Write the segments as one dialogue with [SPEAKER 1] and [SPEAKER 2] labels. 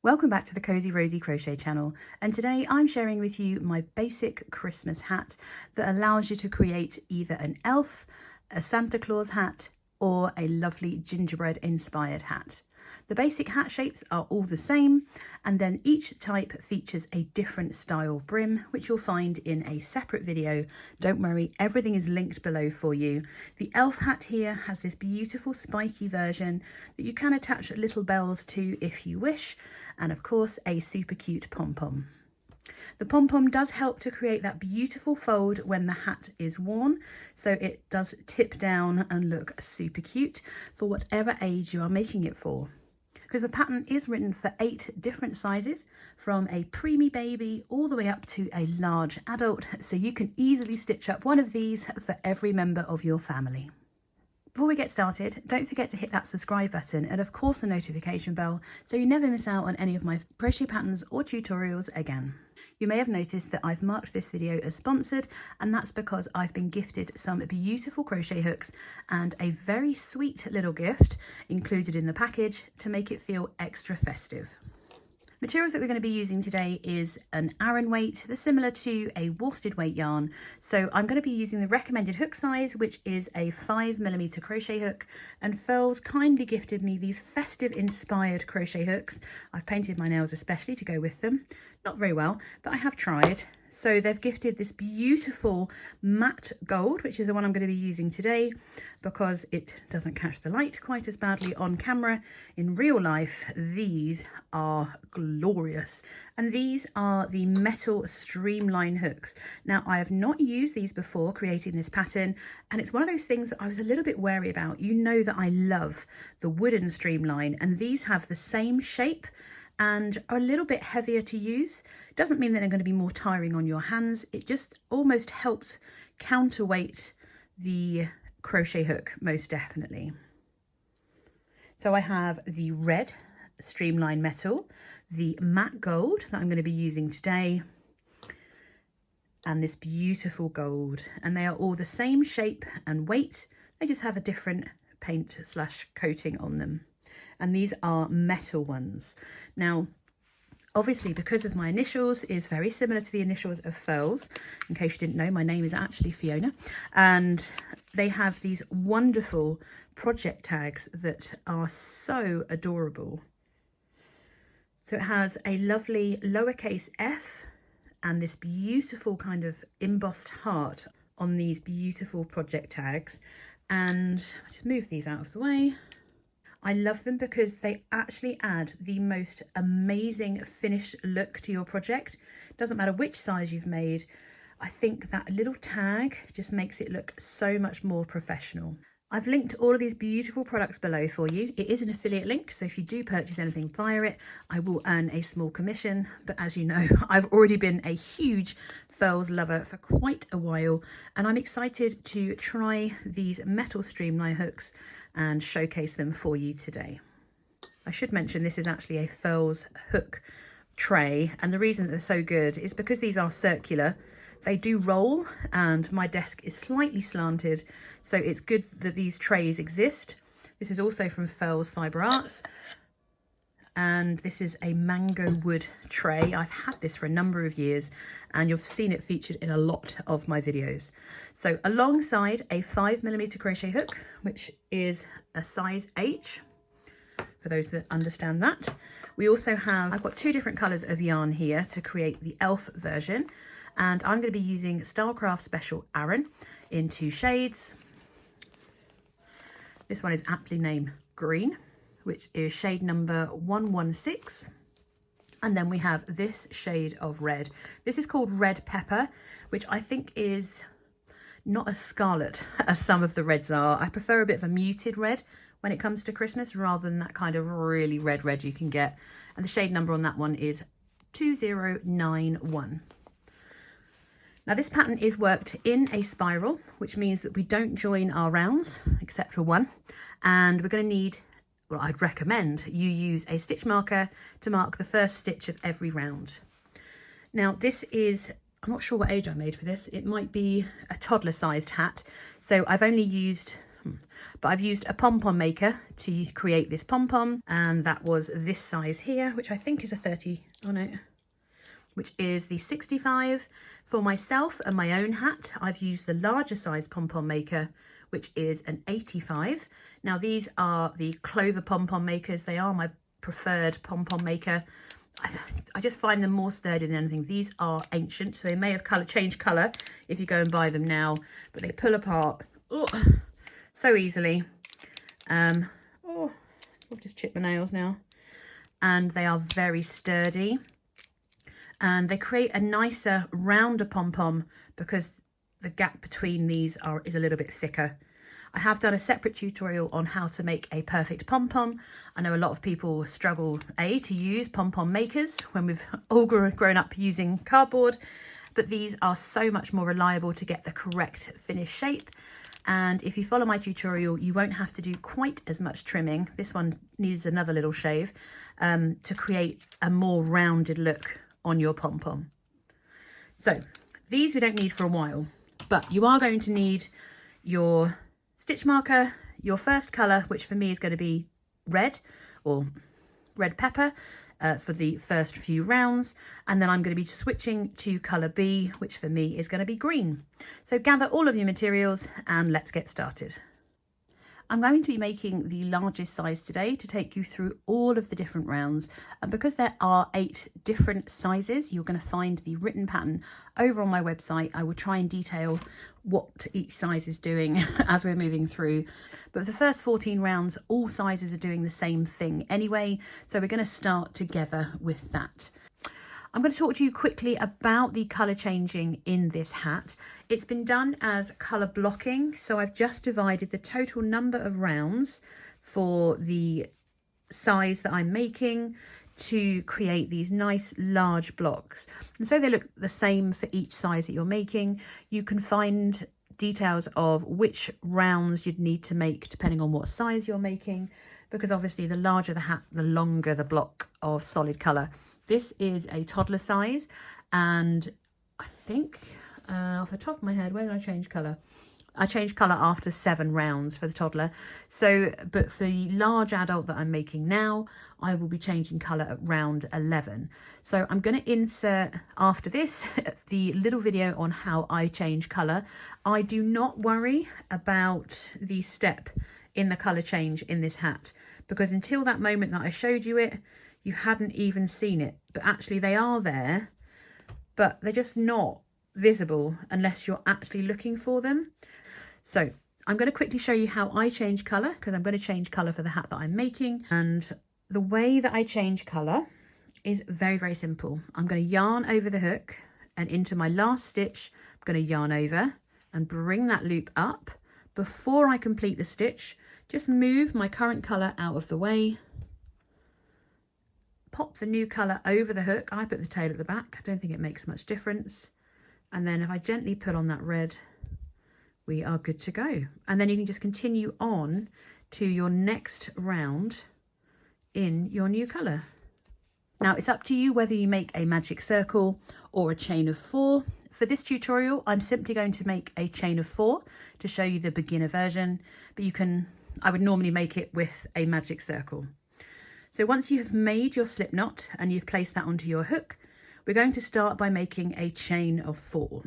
[SPEAKER 1] Welcome back to the Cozy Rosy Crochet channel, and today I'm sharing with you my basic Christmas hat that allows you to create either an elf, a Santa Claus hat, or a lovely gingerbread inspired hat. The basic hat shapes are all the same, and then each type features a different style brim, which you'll find in a separate video. Don't worry, everything is linked below for you. The elf hat here has this beautiful spiky version that you can attach little bells to if you wish, and of course a super cute pom-pom. The pom-pom does help to create that beautiful fold when the hat is worn, so it does tip down and look super cute for whatever age you are making it for. Because the pattern is written for 8 different sizes, from a preemie baby all the way up to a large adult, so you can easily stitch up one of these for every member of your family. Before we get started, don't forget to hit that subscribe button and of course the notification bell so you never miss out on any of my crochet patterns or tutorials again. You may have noticed that I've marked this video as sponsored, and that's because I've been gifted some beautiful crochet hooks and a very sweet little gift included in the package to make it feel extra festive. Materials that we're going to be using today is an Aran weight that's similar to a worsted weight yarn. So I'm going to be using the recommended hook size, which is a 5mm crochet hook, and Furls kindly gifted me these festive inspired crochet hooks. I've painted my nails especially to go with them. Not very well, but I have tried. So they've gifted this beautiful matte gold, which is the one I'm going to be using today because it doesn't catch the light quite as badly on camera. In real life, these are glorious. And these are the metal streamline hooks. Now, I have not used these before creating this pattern, and it's one of those things that I was a little bit wary about. You know that I love the wooden streamline, and these have the same shape and are a little bit heavier to use. Doesn't mean that they're going to be more tiring on your hands. It just almost helps counterweight the crochet hook, most definitely. So I have the red streamline metal, the matte gold that I'm going to be using today, and this beautiful gold. And they are all the same shape and weight. They just have a different paint / coating on them. And these are metal ones. Now, obviously, because of my initials is very similar to the initials of Furls. In case you didn't know, my name is actually Fiona. And they have these wonderful project tags that are so adorable. So it has a lovely lowercase f and this beautiful kind of embossed heart on these beautiful project tags. And I'll just move these out of the way. I love them because they actually add the most amazing finished look to your project. Doesn't matter which size you've made. I think that little tag just makes it look so much more professional. I've linked all of these beautiful products below for you. It is an affiliate link, so if you do purchase anything via it, I will earn a small commission. But as you know, I've already been a huge Furls lover for quite a while, and I'm excited to try these metal streamline hooks and showcase them for you today. I should mention this is actually a Furls hook tray, and the reason that they're so good is because these are circular. They do roll, and my desk is slightly slanted, so it's good that these trays exist. This is also from Furls Fibre Arts, and this is a mango wood tray. I've had this for a number of years, and you've seen it featured in a lot of my videos. So alongside a 5mm crochet hook, which is a size H, for those that understand that, we also have, I've got 2 different colours of yarn here to create the elf version. And I'm going to be using Stylecraft Special Aran in 2 shades. This one is aptly named Green, which is shade number 116. And then we have this shade of red. This is called Red Pepper, which I think is not as scarlet as some of the reds are. I prefer a bit of a muted red when it comes to Christmas rather than that kind of really red you can get. And the shade number on that one is 2091. Now this pattern is worked in a spiral, which means that we don't join our rounds, except for one. And we're going to need, well, I'd recommend you use a stitch marker to mark the first stitch of every round. Now this is, I'm not sure what age I made for this. It might be a toddler sized hat. So I've only used But I've used a pom-pom maker to create this pom-pom, and that was this size here, which I think is a 30 on it, which is the 65. For myself and my own hat, I've used the larger size pom-pom maker, which is an 85. Now these are the Clover pom-pom makers. They are my preferred pom-pom maker. I just find them more sturdy than anything. These are ancient, so they may have changed colour if you go and buy them now, but they pull apart so easily. Oh, I've just chipped my nails now. And they are very sturdy, and they create a nicer, rounder pom-pom because the gap between these is a little bit thicker. I have done a separate tutorial on how to make a perfect pom-pom. I know a lot of people struggle to use pom-pom makers when we've all grown up using cardboard, but these are so much more reliable to get the correct finished shape. And if you follow my tutorial, you won't have to do quite as much trimming. This one needs another little shave to create a more rounded look on your pom-pom. So these we don't need for a while, but you are going to need your stitch marker, your first colour, which for me is going to be red or red pepper for the first few rounds, and then I'm going to be switching to colour B, which for me is going to be green. So gather all of your materials and let's get started. I'm going to be making the largest size today to take you through all of the different rounds, and because there are 8 different sizes, you're going to find the written pattern over on my website. I will try and detail what each size is doing as we're moving through, but for the first 14 rounds all sizes are doing the same thing anyway, so we're going to start together with that. I'm going to talk to you quickly about the colour changing in this hat. It's been done as colour blocking, so I've just divided the total number of rounds for the size that I'm making to create these nice large blocks. And so they look the same for each size that you're making. You can find details of which rounds you'd need to make depending on what size you're making, because obviously the larger the hat, the longer the block of solid colour. This is a toddler size, and I think off the top of my head, where did I change colour? I changed colour after 7 rounds for the toddler. So, but for the large adult that I'm making now, I will be changing colour at round 11. So I'm going to insert after this the little video on how I change colour. I do not worry about the step in the colour change in this hat, because until that moment that I showed you it, you hadn't even seen it, but actually they are there, but they're just not visible unless you're actually looking for them. So I'm going to quickly show you how I change colour, because I'm going to change colour for the hat that I'm making. And the way that I change colour is very, very simple. I'm going to yarn over the hook, and into my last stitch, I'm going to yarn over and bring that loop up. Before I complete the stitch, just move my current colour out of the way. Pop the new colour over the hook. I put the tail at the back. I don't think it makes much difference. And then if I gently pull on that red, we are good to go. And then you can just continue on to your next round in your new colour. Now it's up to you whether you make a magic circle or a chain of 4. For this tutorial, I'm simply going to make a chain of 4 to show you the beginner version, but I would normally make it with a magic circle. So once you have made your slip knot and you've placed that onto your hook, we're going to start by making a chain of 4.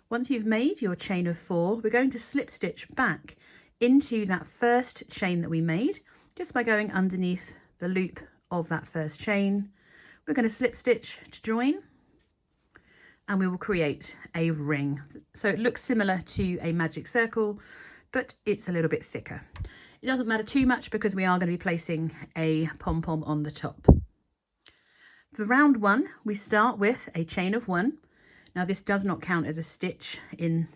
[SPEAKER 1] Once you've made your chain of 4, we're going to slip stitch back into that first chain that we made, just by going underneath the loop of that first chain. We're going to slip stitch to join, and we will create a ring. So it looks similar to a magic circle, but it's a little bit thicker. It doesn't matter too much because we are going to be placing a pom-pom on the top. For round 1, we start with a chain of 1. Now this does not count as a stitch in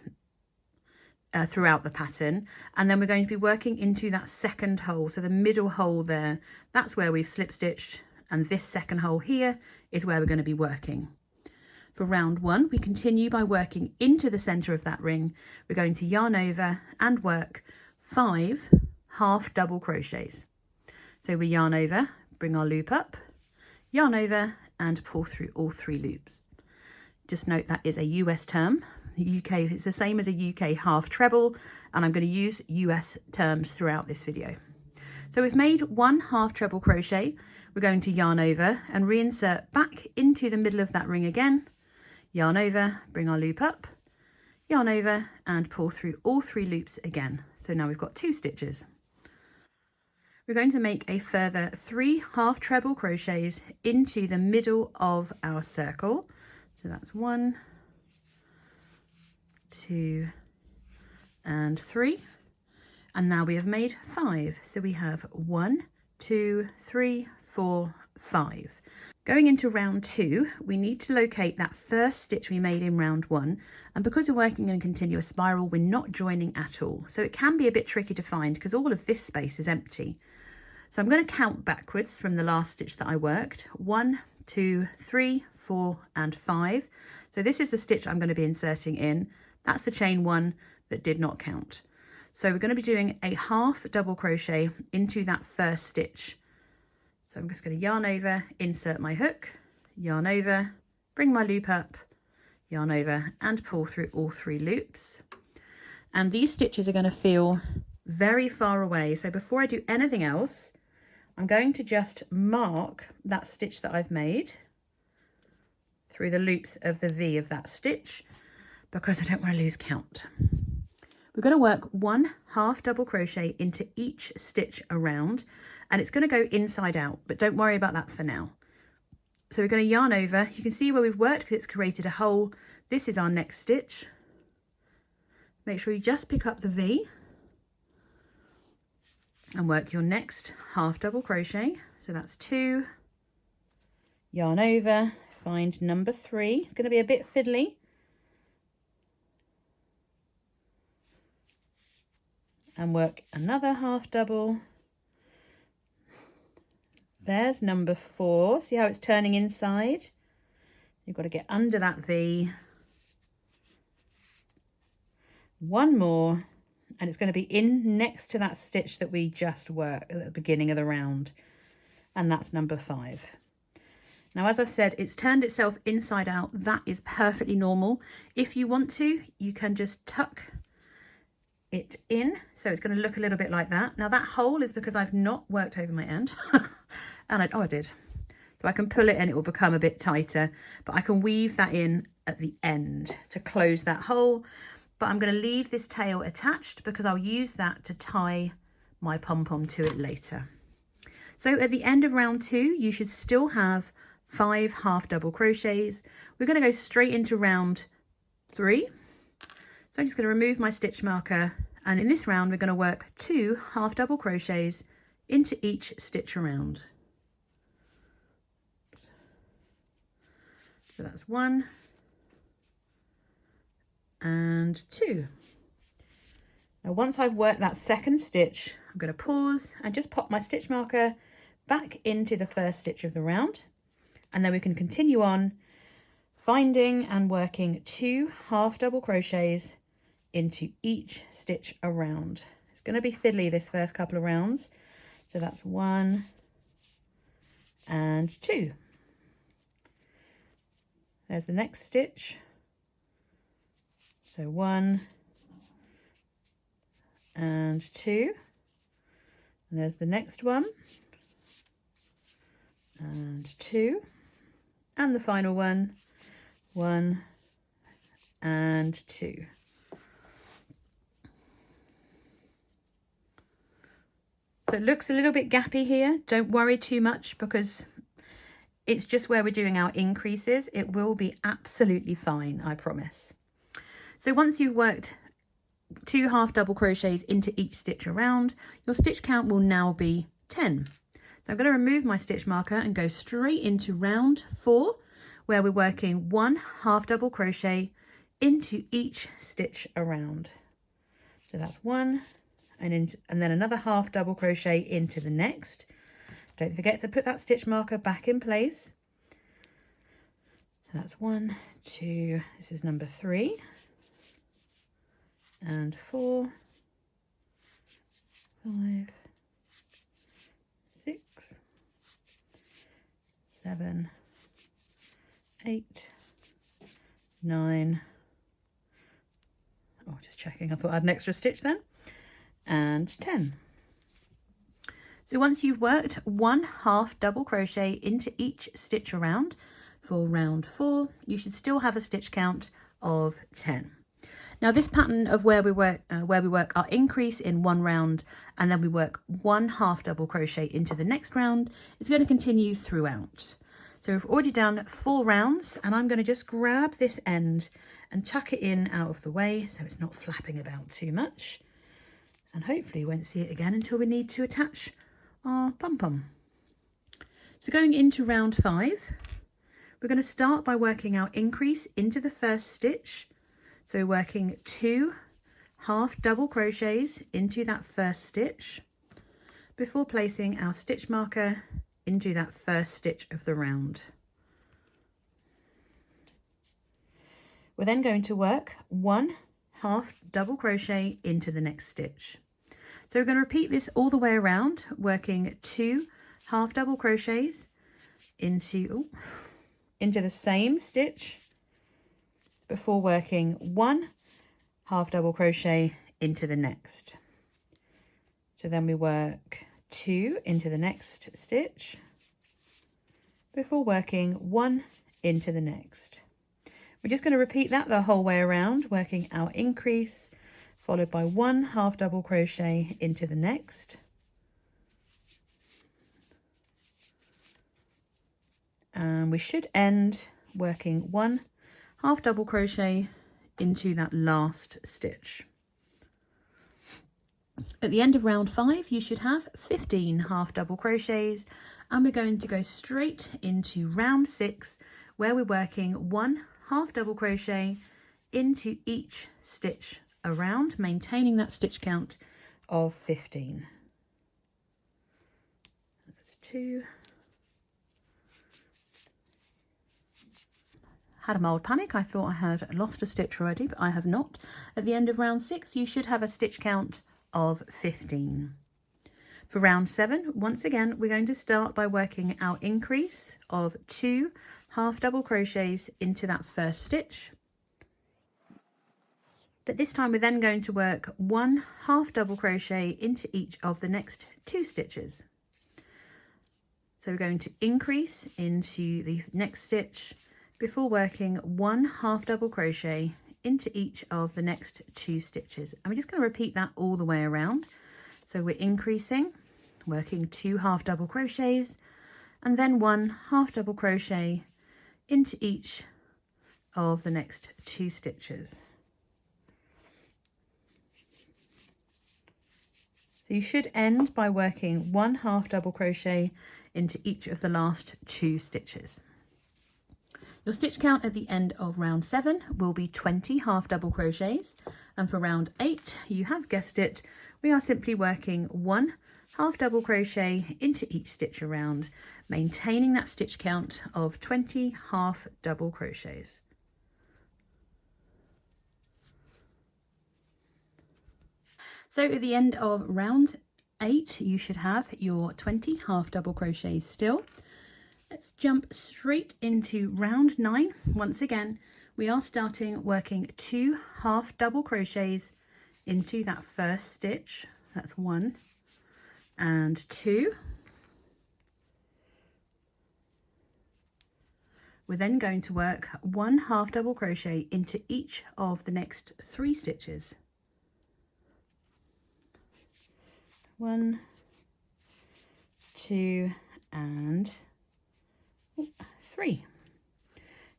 [SPEAKER 1] throughout the pattern, and then we're going to be working into that second hole, so the middle hole there, that's where we've slip stitched, and this second hole here is where we're going to be working. For round 1, we continue by working into the centre of that ring. We're going to yarn over and work 5 half double crochets. So we yarn over, bring our loop up, yarn over and pull through all 3 loops. Just note that is a US term. UK, it's the same as a UK half treble, and I'm going to use US terms throughout this video. So we've made 1 half treble crochet. We're going to yarn over and reinsert back into the middle of that ring again, yarn over, bring our loop up, yarn over and pull through all 3 loops again. So now we've got 2 stitches. We're going to make a further 3 half treble crochets into the middle of our circle. So that's 1, 2 and 3. And now we have made 5. So we have 1, 2, 3, 4, 5. Going into round 2, we need to locate that first stitch we made in round 1. And because we're working in a continuous spiral, we're not joining at all. So it can be a bit tricky to find because all of this space is empty. So I'm going to count backwards from the last stitch that I worked. 1, 2, 3, 4 and 5. So this is the stitch I'm going to be inserting in. That's the chain 1 that did not count. So we're going to be doing a half double crochet into that first stitch. So I'm just going to yarn over, insert my hook, yarn over, bring my loop up, yarn over and pull through all 3 loops. And these stitches are going to feel very far away. So before I do anything else, I'm going to just mark that stitch that I've made through the loops of the V of that stitch because I don't want to lose count. We're going to work 1 half double crochet into each stitch around, and it's going to go inside out, but don't worry about that for now. So we're going to yarn over. You can see where we've worked because it's created a hole. This is our next stitch. Make sure you just pick up the V and work your next half double crochet. So that's 2, yarn over, find number 3. It's going to be a bit fiddly. And work another half double. There's number 4. See how it's turning inside? You've got to get under that V. 1 more, and it's going to be in next to that stitch that we just worked at the beginning of the round, and that's number 5. Now, as I've said, it's turned itself inside out. That is perfectly normal. If you want to, you can just tuck it in, so it's going to look a little bit like that. Now that hole is because I've not worked over my end and I did, so I can pull it and it will become a bit tighter, but I can weave that in at the end to close that hole. But I'm going to leave this tail attached because I'll use that to tie my pom-pom to it later. So at the end of round 2, you should still have 5 half double crochets. We're going to go straight into round 3. So I'm just going to remove my stitch marker, and in this round we're going to work 2 half double crochets into each stitch around. So that's 1 and 2. Now once I've worked that second stitch, I'm going to pause and just pop my stitch marker back into the first stitch of the round, and then we can continue on finding and working 2 half double crochets into each stitch around. It's going to be fiddly this first couple of rounds. So that's 1 and 2. There's the next stitch. So 1 and 2. And there's the next one. And 2. And the final one. 1 and 2. So it looks a little bit gappy here. Don't worry too much because it's just where we're doing our increases. It will be absolutely fine, I promise. So once you've worked 2 half double crochets into each stitch around, your stitch count will now be 10. So I'm going to remove my stitch marker and go straight into round 4, where we're working 1 half double crochet into each stitch around. So that's 1. And then another half double crochet into the next. Don't forget to put that stitch marker back in place. So that's 1, 2, this is number 3, and 4, 5, 6, 7, 8, 9. Oh, just checking, I thought I had an extra stitch then. And 10. So once you've worked 1/2 double crochet into each stitch around for round 4, you should still have a stitch count of 10. Now this pattern of where we work our increase in one round and then we work 1/2 double crochet into the next round is going to continue throughout. So we've already done 4 rounds, and I'm going to just grab this end and tuck it in out of the way so it's not flapping about too much. And hopefully you won't see it again until we need to attach our pom-pom. So going into round 5, we're going to start by working our increase into the first stitch. So working 2 half double crochets into that first stitch before placing our stitch marker into that first stitch of the round. We're then going to work 1/2 double crochet into the next stitch. So we're going to repeat this all the way around, working 2 half double crochets into the same stitch before working 1/2 double crochet into the next. So then we work 2 into the next stitch before working 1 into the next. We're just going to repeat that the whole way around, working our increase followed by 1/2 double crochet into the next, and we should end working 1/2 double crochet into that last stitch. At the end of round 5 you should have 15 half double crochets, and we're going to go straight into round 6 where we're working 1/2 double crochet into each stitch around, maintaining that stitch count of 15. That's 2. Had a mild panic, I thought I had lost a stitch already, but I have not. At the end of round 6 you should have a stitch count of 15. For round 7, once again, we're going to start by working our increase of 2 half double crochets into that first stitch. But this time we're then going to work 1/2 double crochet into each of the next 2 stitches. So we're going to increase into the next stitch before working 1/2 double crochet into each of the next 2 stitches, and we're just going to repeat that all the way around. So we're increasing, working 2 half double crochets and then 1/2 double crochet into each of the next 2 stitches. So you should end by working 1/2 double crochet into each of the last 2 stitches. Your stitch count at the end of round 7 will be 20 half double crochets, and for round 8, you have guessed it, we are simply working 1/2 double crochet into each stitch around, maintaining that stitch count of 20 half double crochets. So at the end of round 8, you should have your 20 half double crochets still. Let's jump straight into round 9. Once again, we are starting working 2 half double crochets into that first stitch. That's 1 and 2. We're then going to work 1/2 double crochet into each of the next 3 stitches. 1, 2 and 3.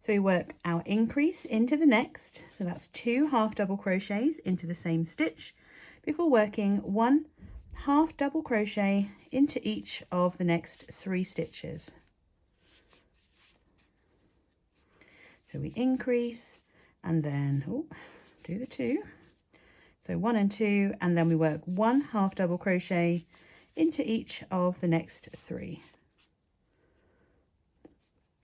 [SPEAKER 1] So we work our increase into the next, so that's 2 half double crochets into the same stitch before working 1/2 double crochet into each of the next 3 stitches. So we increase and then do the 2. So 1 and 2, and then we work 1/2 double crochet into each of the next 3.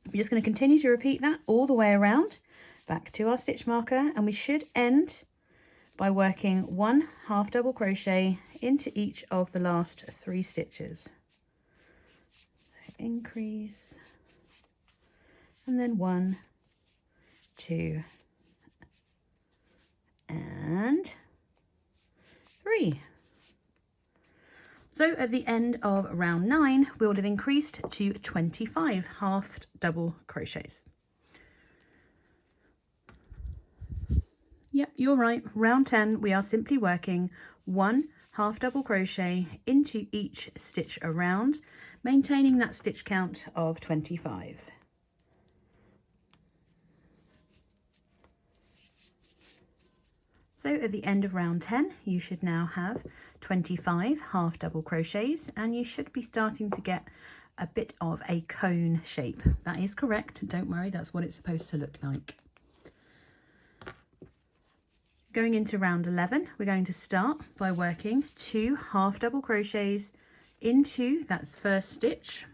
[SPEAKER 1] We're just going to continue to repeat that all the way around, back to our stitch marker, and we should end by working 1/2 double crochet into each of the last 3 stitches. So increase, and then 1, 2 and 3. So at the end of round 9, we'll have increased to 25 half double crochets. Yep, you're right. Round 10, we are simply working 1 half double crochet into each stitch around, maintaining that stitch count of 25. So at the end of round 10, you should now have 25 half double crochets, and you should be starting to get a bit of a cone shape. That is correct. Don't worry, that's what it's supposed to look like. Going into round 11, we're going to start by working 2 half double crochets into that first stitch.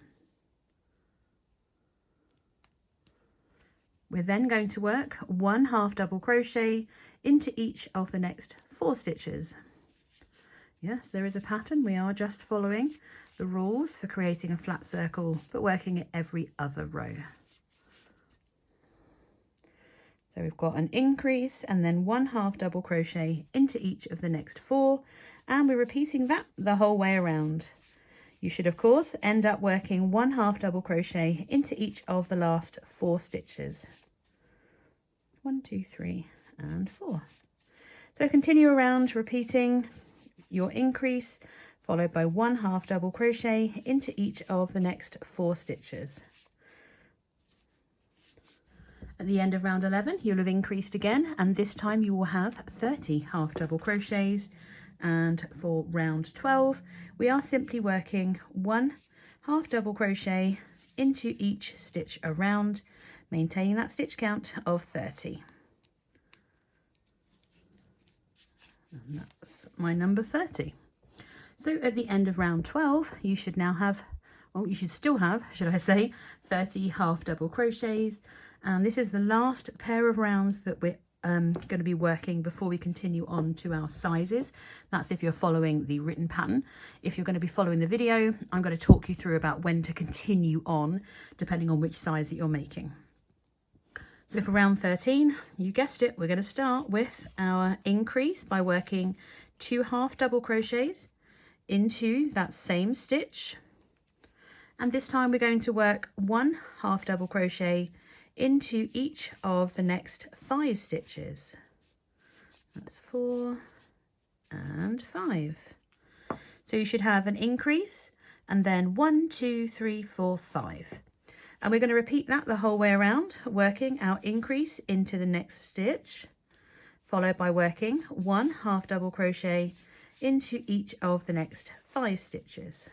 [SPEAKER 1] We're then going to work 1 half double crochet into each of the next 4 stitches. Yes, there is a pattern. We are just following the rules for creating a flat circle, but working it every other row. So we've got an increase and then 1 half double crochet into each of the next 4, and we're repeating that the whole way around. You should of course end up working 1 half double crochet into each of the last 4 stitches. 1, 2, 3 and 4. So continue around repeating your increase followed by 1 half double crochet into each of the next 4 stitches. At the end of round 11, you'll have increased again, and this time you will have 30 half double crochets. And for round 12, we are simply working 1 half double crochet into each stitch around, maintaining that stitch count of 30. And that's my number 30. So at the end of round 12, you should now have, well, you should still have, should I say, 30 half double crochets. And this is the last pair of rounds that we're going to be working before we continue on to our sizes. That's if you're following the written pattern. If you're going to be following the video, I'm going to talk you through about when to continue on, depending on which size that you're making. So for round 13, you guessed it, we're going to start with our increase by working 2 half double crochets into that same stitch. And this time we're going to work 1 half double crochet into each of the next 5 stitches. That's 4 and 5. So you should have an increase and then 1, 2, 3, 4, 5. And we're going to repeat that the whole way around, working our increase into the next stitch, followed by working 1 half double crochet into each of the next 5 stitches.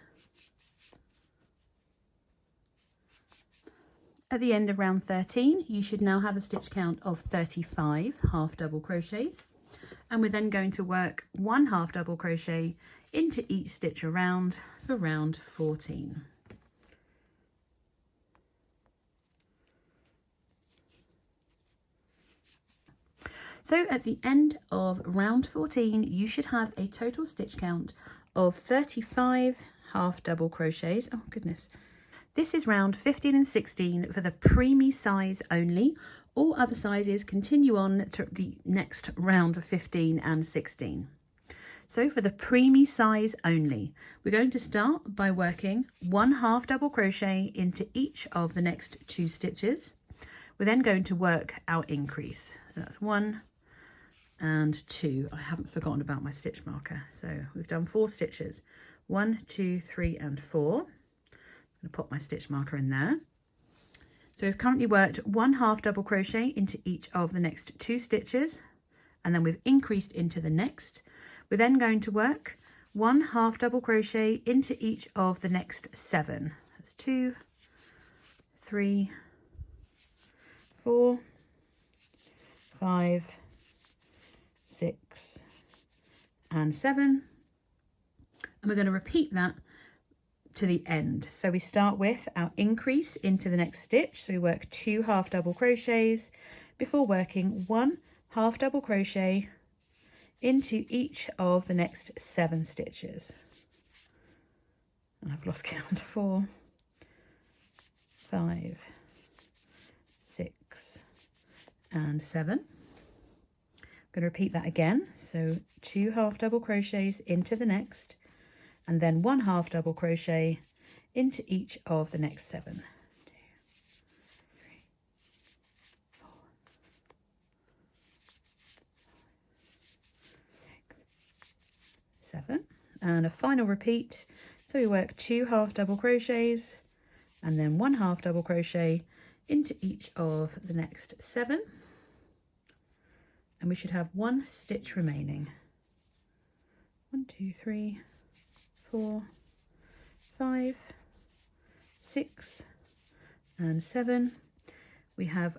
[SPEAKER 1] At the end of round 13, you should now have a stitch count of 35 half double crochets, and we're then going to work 1 half double crochet into each stitch around for round 14. So at the end of round 14, you should have a total stitch count of 35 half double crochets. Oh goodness. This is round 15 and 16 for the preemie size only. All other sizes continue on to the next round of 15 and 16. So for the preemie size only, we're going to start by working 1 half double crochet into each of the next 2 stitches. We're then going to work our increase. So that's 1 and 2. I haven't forgotten about my stitch marker. So we've done 4 stitches. 1, 2, 3 and 4. I'm going to put my stitch marker in there. So we've currently worked 1 half double crochet into each of the next 2 stitches, and then we've increased into the next. We're then going to work 1 half double crochet into each of the next 7. That's 2, 3, 4, 5, 6 and 7, and we're going to repeat that to the end. So we start with our increase into the next stitch, so we work 2 half double crochets before working 1 half double crochet into each of the next 7 stitches. And I've lost count. 4, 5, 6 and 7. I'm going to repeat that again. So 2 half double crochets into the next, and then 1 half double crochet into each of the next 7. 2, 3, 4, 6, 7, and a final repeat. So we work 2 half double crochets and then 1 half double crochet into each of the next 7, and we should have 1 stitch remaining. 1, 2, 3, 4, 5, 6 and 7. We have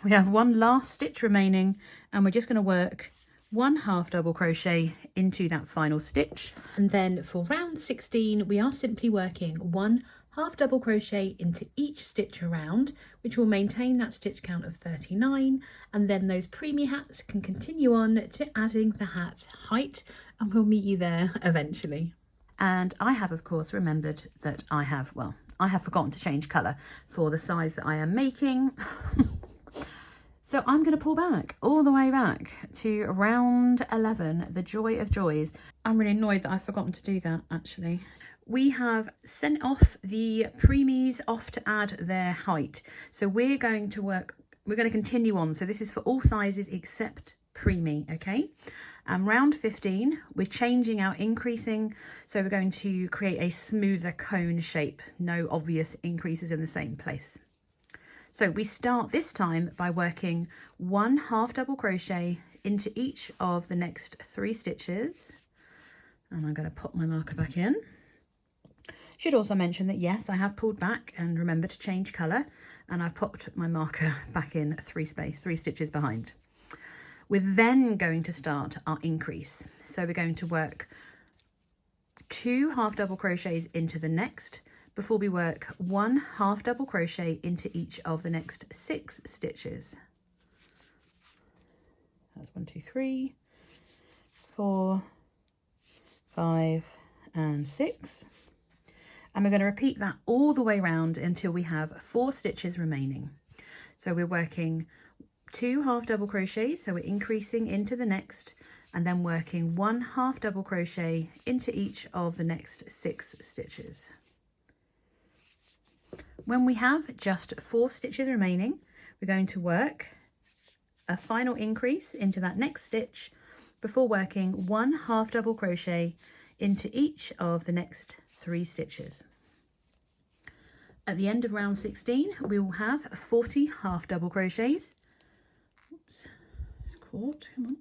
[SPEAKER 1] 1 last stitch remaining, and we're just going to work 1 half double crochet into that final stitch. And then for round 16 we are simply working 1 half double crochet into each stitch around, which will maintain that stitch count of 39, and then those preemie hats can continue on to adding the hat height, and we'll meet you there eventually. And I have of course remembered that I have forgotten to change colour for the size that I am making. So I'm going to pull back all the way back to round 11, the joy of joys. I'm really annoyed that I've forgotten to do that actually. We have sent off the preemies off to add their height. So we're going to continue on. So this is for all sizes except preemie, okay? And round 15, we're changing our increasing. So we're going to create a smoother cone shape. No obvious increases in the same place. So we start this time by working 1 half double crochet into each of the next 3 stitches. And I'm going to pop my marker back in. Should also mention that yes, I have pulled back and remember to change colour, and I've popped my marker back in 3 stitches behind. We're then going to start our increase. So we're going to work 2 half double crochets into the next before we work 1 half double crochet into each of the next 6 stitches. That's 1, 2, 3, 4, 5 and 6. And we're going to repeat that all the way around until we have 4 stitches remaining. So we're working 2 half double crochets, so we're increasing into the next, and then working 1 half double crochet into each of the next 6 stitches. When we have just 4 stitches remaining, we're going to work a final increase into that next stitch before working 1 half double crochet into each of the next 3 stitches. At the end of round 16, we will have 40 half double crochets. Oops, it's caught, come on.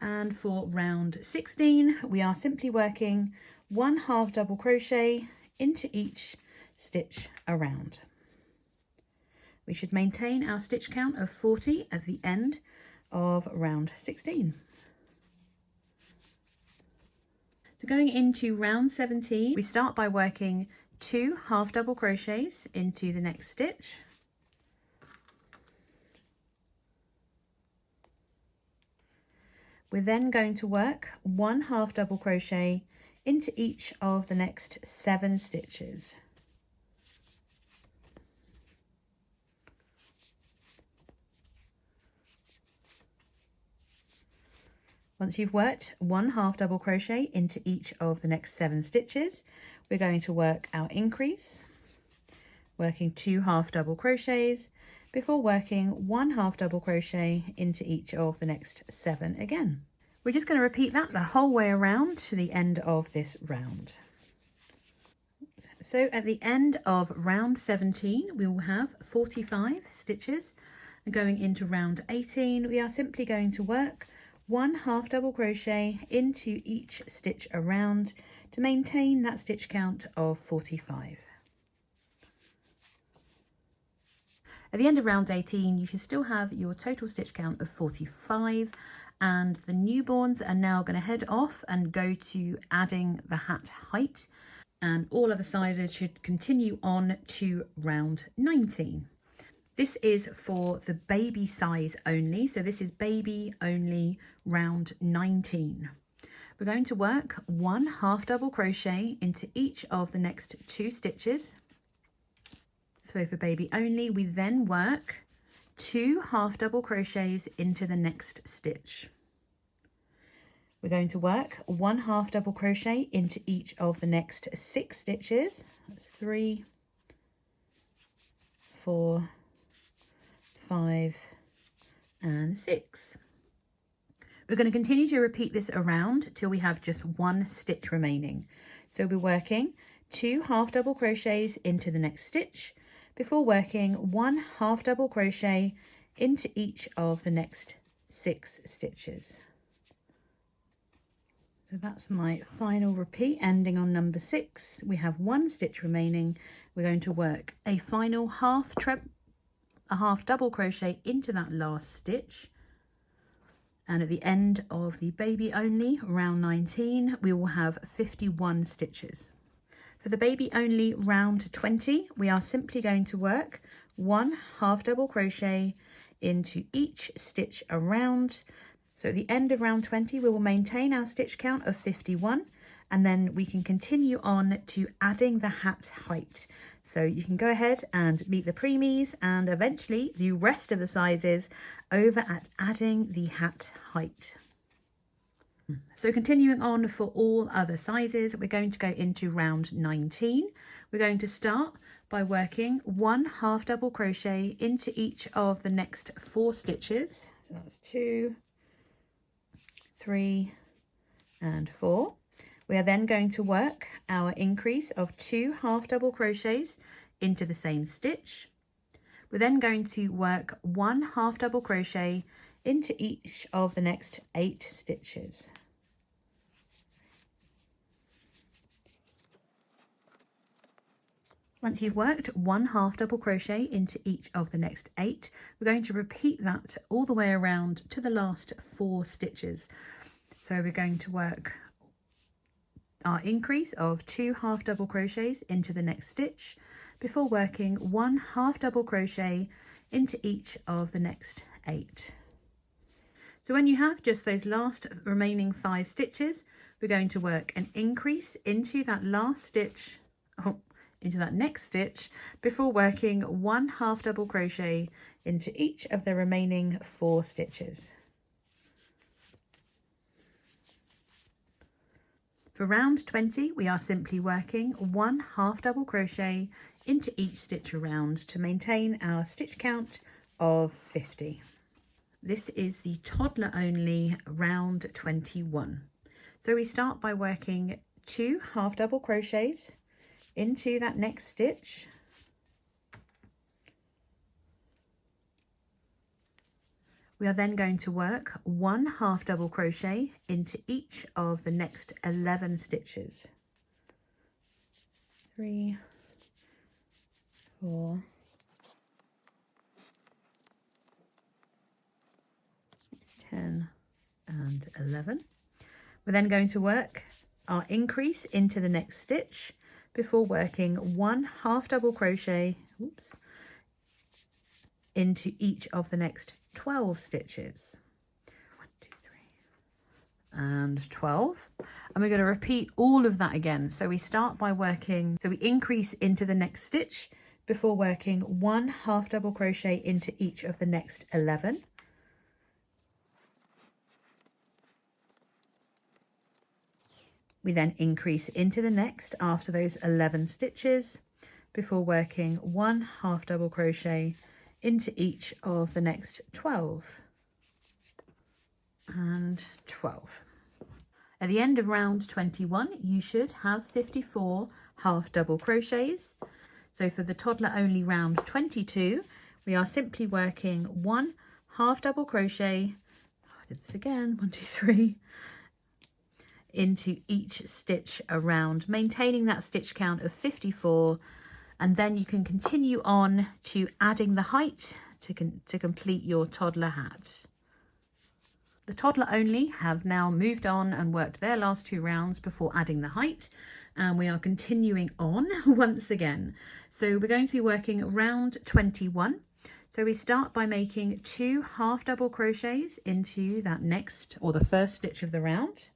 [SPEAKER 1] And for round 16, we are simply working 1 half double crochet into each stitch around. We should maintain our stitch count of 40 at the end of round 16. So going into round 17, we start by working 2 half double crochets into the next stitch. We're then going to work 1 half double crochet into each of the next 7 stitches. Once you've worked 1 half double crochet into each of the next 7 stitches, we're going to work our increase, working 2 half double crochets before working 1 half double crochet into each of the next 7 again. We're just going to repeat that the whole way around to the end of this round. So at the end of round 17, we will have 45 stitches, and going into round 18, we are simply going to work 1 half double crochet into each stitch around to maintain that stitch count of 45. At the end of round 18, you should still have your total stitch count of 45, and the newborns are now going to head off and go to adding the hat height, and all other sizes should continue on to round 19. This is for the baby size only, so this is baby only round 19. We're going to work 1 half double crochet into each of the next 2 stitches. So for baby only, we then work 2 half double crochets into the next stitch. We're going to work 1 half double crochet into each of the next 6 stitches. That's 3, 4, 5 and 6. We're going to continue to repeat this around till we have just 1 stitch remaining. So we're working 2 half double crochets into the next stitch before working 1 half double crochet into each of the next 6 stitches. So that's my final repeat ending on number 6. We have 1 stitch remaining. We're going to work a final half double crochet into that last stitch, and at the end of the baby only round 19 we will have 51 stitches. For the baby only round 20 we are simply going to work 1 half double crochet into each stitch around. So at the end of round 20 we will maintain our stitch count of 51, and then we can continue on to adding the hat height. So you can go ahead and meet the preemies and eventually the rest of the sizes over at adding the hat height. So continuing on for all other sizes, we're going to go into round 19. We're going to start by working 1 half double crochet into each of the next 4 stitches. So that's 2, 3 and 4. We are then going to work our increase of 2 half double crochets into the same stitch. We're then going to work 1 half double crochet into each of the next 8 stitches. Once you've worked 1 half double crochet into each of the next 8, we're going to repeat that all the way around to the last 4 stitches. So we're going to work our increase of 2 half double crochets into the next stitch before working 1 half double crochet into each of the next 8. So when you have just those last remaining 5 stitches, we're going to work an increase into that last stitch, into that next stitch, before working 1 half double crochet into each of the remaining 4 stitches. For round 20, we are simply working 1 half double crochet into each stitch around to maintain our stitch count of 50. This is the toddler only round 21. So we start by working 2 half double crochets into that next stitch. We are then going to work 1 half double crochet into each of the next 11 stitches. 3, 4, 10 and 11. We're then going to work our increase into the next stitch before working 1 half double crochet into each of the next 12 stitches. 1, 2, 3 and 12, and we're going to repeat all of that again. So we start by working, so we increase into the next stitch before working 1 half double crochet into each of the next 11. We then increase into the next after those 11 stitches before working 1 half double crochet into each of the next 12 and 12. At the end of round 21, you should have 54 half double crochets. So for the toddler only round 22, we are simply working 1 half double crochet, I did this again, 1, 2, 3, into each stitch around, maintaining that stitch count of 54, and then you can continue on to adding the height to complete your toddler hat. The toddler only have now moved on and worked their last 2 rounds before adding the height, and we are continuing on once again. So we're going to be working round 21. So we start by making 2 half double crochets into that next, or the first stitch of the round.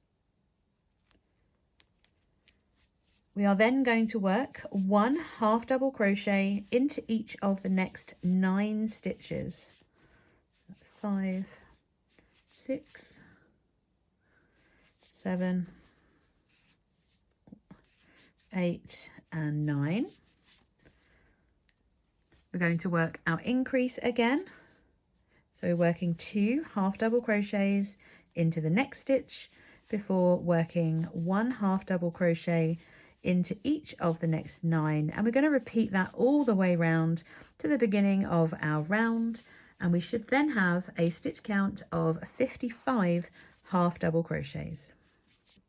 [SPEAKER 1] We are then going to work 1 half double crochet into each of the next 9 stitches. That's 5, 6, 7, 8 and 9. We're going to work our increase again. So we're working 2 half double crochets into the next stitch before working 1 half double crochet into each of the next 9, and we're going to repeat that all the way round to the beginning of our round, and we should then have a stitch count of 55 half double crochets.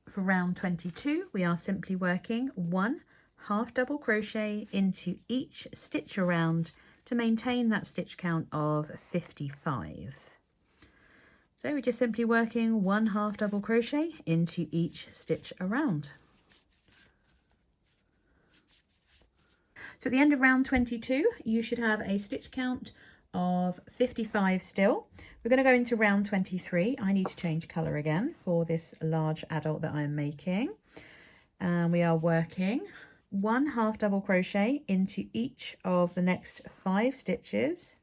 [SPEAKER 1] For round 22 we are simply working 1 half double crochet into each stitch around to maintain that stitch count of 55. So we're just simply working 1 half double crochet into each stitch around. So at the end of round 22 you should have a stitch count of 55 still. We're going to go into round 23. I need to change colour again for this large adult that I'm making. And we are working 1 half double crochet into each of the next 5 stitches.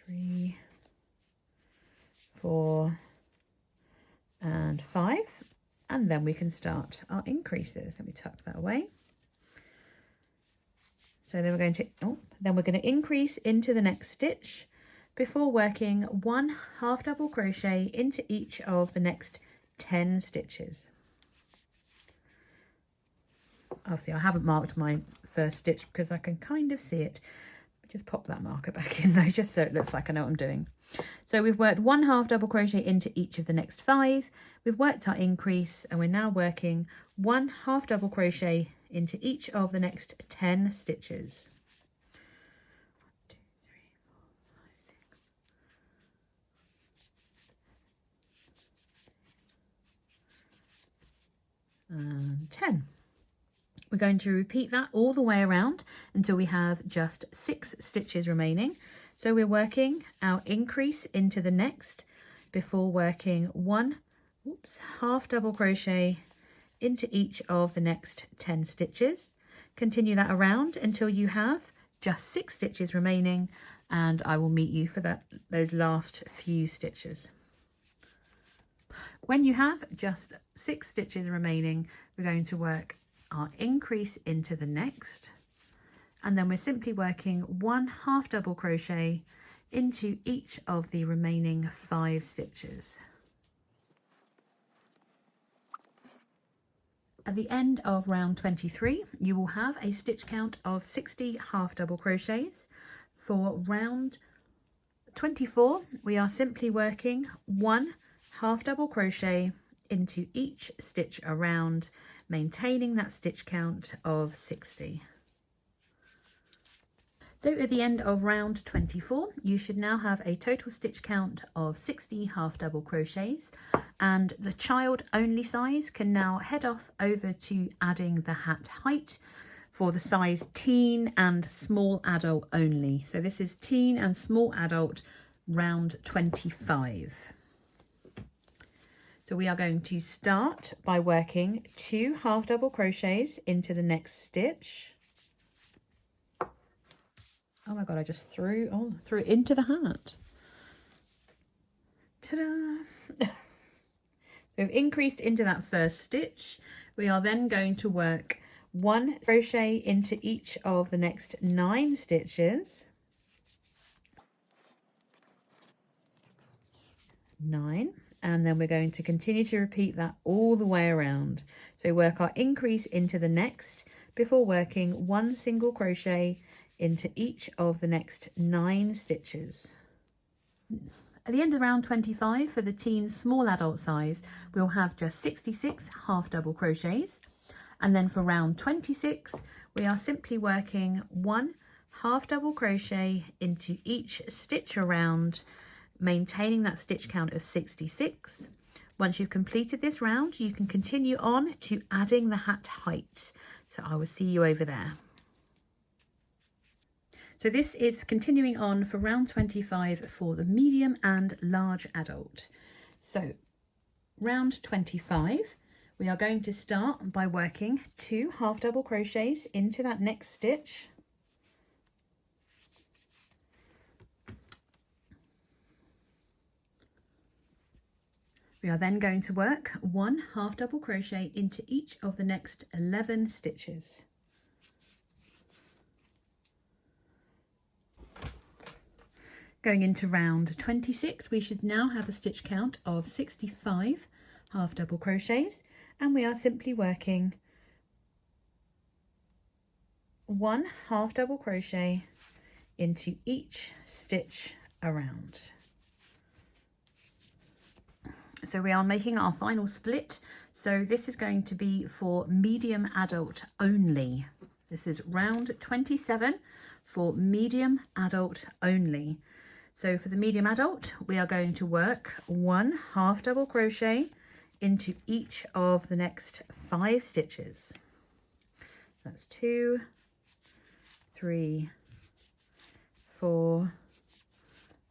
[SPEAKER 1] 3, 4 and 5, and then we can start our increases. Let me tuck that away. So then we're going to increase into the next stitch before working 1 half double crochet into each of the next 10 stitches. Obviously I haven't marked my first stitch because I can kind of see it. Just pop that marker back in though, just so it looks like I know what I'm doing. So we've worked 1 half double crochet into each of the next 5. We've worked our increase, and we're now working 1 half double crochet into each of the next 10 stitches. 1, 2, 3, 4, 5, 6, and 10. We're going to repeat that all the way around until we have just 6 stitches remaining. So we're working our increase into the next before working 1 half double crochet into each of the next 10 stitches. Continue that around until you have just 6 stitches remaining, and I will meet you for those last few stitches. When you have just 6 stitches remaining, we're going to work our increase into the next, and then we're simply working 1 half double crochet into each of the remaining 5 stitches. At the end of round 23 you will have a stitch count of 60 half double crochets. For round 24 we are simply working 1 half double crochet into each stitch around, maintaining that stitch count of 60. So at the end of round 24 you should now have a total stitch count of 60 half double crochets, and the child only size can now head off over to adding the hat height for the size teen and small adult only. So this is teen and small adult round 25. So we are going to start by working 2 half double crochets into the next stitch. Oh my god, I just threw it into the hat. Ta-da! We've increased into that first stitch. We are then going to work 1 crochet into each of the next 9 stitches. 9, and then we're going to continue to repeat that all the way around. So we work our increase into the next before working 1 single crochet into each of the next 9 stitches. At the end of round 25 for the teen small adult size we'll have just 66 half double crochets, and then for round 26 we are simply working 1 half double crochet into each stitch around, maintaining that stitch count of 66. Once you've completed this round you can continue on to adding the hat height, so I will see you over there. So this is continuing on for round 25 for the medium and large adult. So round 25 we are going to start by working 2 half double crochets into that next stitch. We are then going to work 1 half double crochet into each of the next 11 stitches. Going into round 26, we should now have a stitch count of 65 half double crochets, and we are simply working 1 half double crochet into each stitch around. So we are making our final split. So this is going to be for medium adult only. This is round 27 for medium adult only. So for the medium adult, we are going to work 1 half double crochet into each of the next 5 stitches. So that's 2, 3, 4,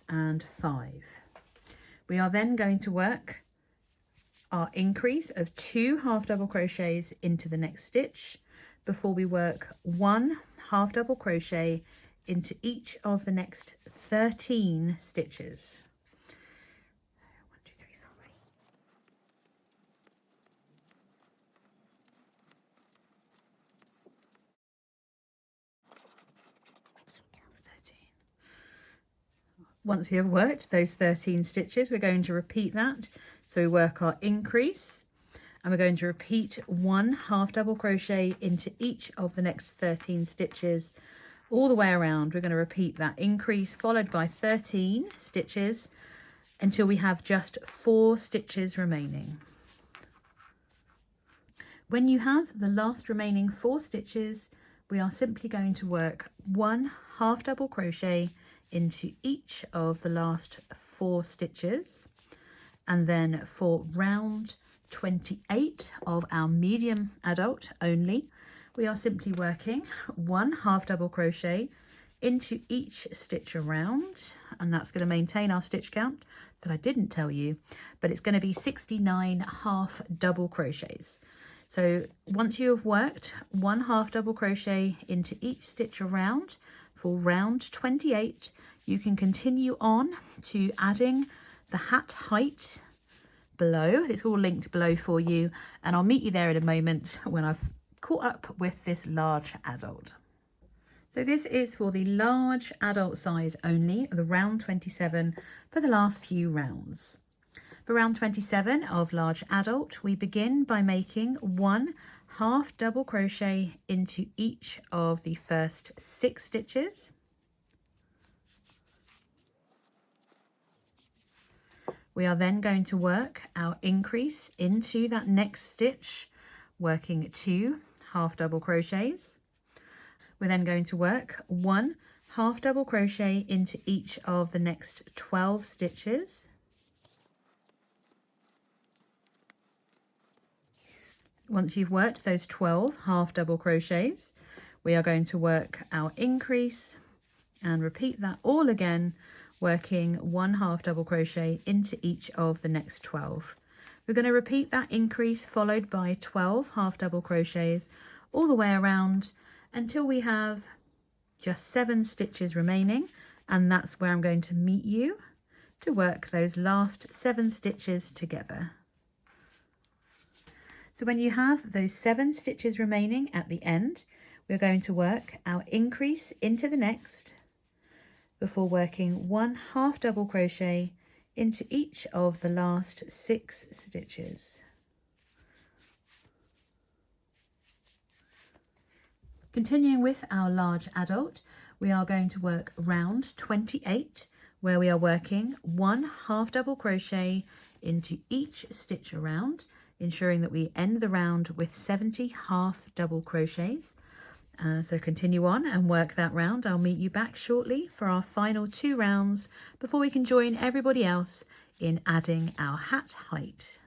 [SPEAKER 1] and 5. We are then going to work our increase of 2 half double crochets into the next stitch before we work 1 half double crochet into each of the next 13 stitches. 1, 2, 3, 4, 5. Once we have worked those 13 stitches, we're going to repeat that. So we work our increase, and we're going to repeat 1 half double crochet into each of the next 13 stitches all the way around. We're going to repeat that increase followed by 13 stitches until we have just 4 stitches remaining. When you have the last remaining 4 stitches, we are simply going to work 1 half double crochet into each of the last 4 stitches, and then for round 28 of our medium adult only, we are simply working 1 half double crochet into each stitch around, and that's going to maintain our stitch count that I didn't tell you, but it's going to be 69 half double crochets. So once you have worked 1 half double crochet into each stitch around for round 28, you can continue on to adding the hat height below. It's all linked below for you, and I'll meet you there in a moment when I've caught up with this large adult. So this is for the large adult size only, the round 27 for the last few rounds. For round 27 of large adult, we begin by making 1 half double crochet into each of the first 6 stitches. We are then going to work our increase into that next stitch, working 2 half double crochets. We're then going to work 1 half double crochet into each of the next 12 stitches. Once you've worked those 12 half double crochets, we are going to work our increase and repeat that all again, working 1 half double crochet into each of the next 12. We're going to repeat that increase followed by 12 half double crochets all the way around until we have just 7 stitches remaining, and that's where I'm going to meet you to work those last 7 stitches together. So when you have those 7 stitches remaining at the end, we're going to work our increase into the next before working 1 half double crochet into each of the last 6 stitches. Continuing with our large adult, we are going to work round 28, where we are working 1 half double crochet into each stitch around, ensuring that we end the round with 70 half double crochets. So continue on and work that round. I'll meet you back shortly for our final 2 rounds before we can join everybody else in adding our hat height.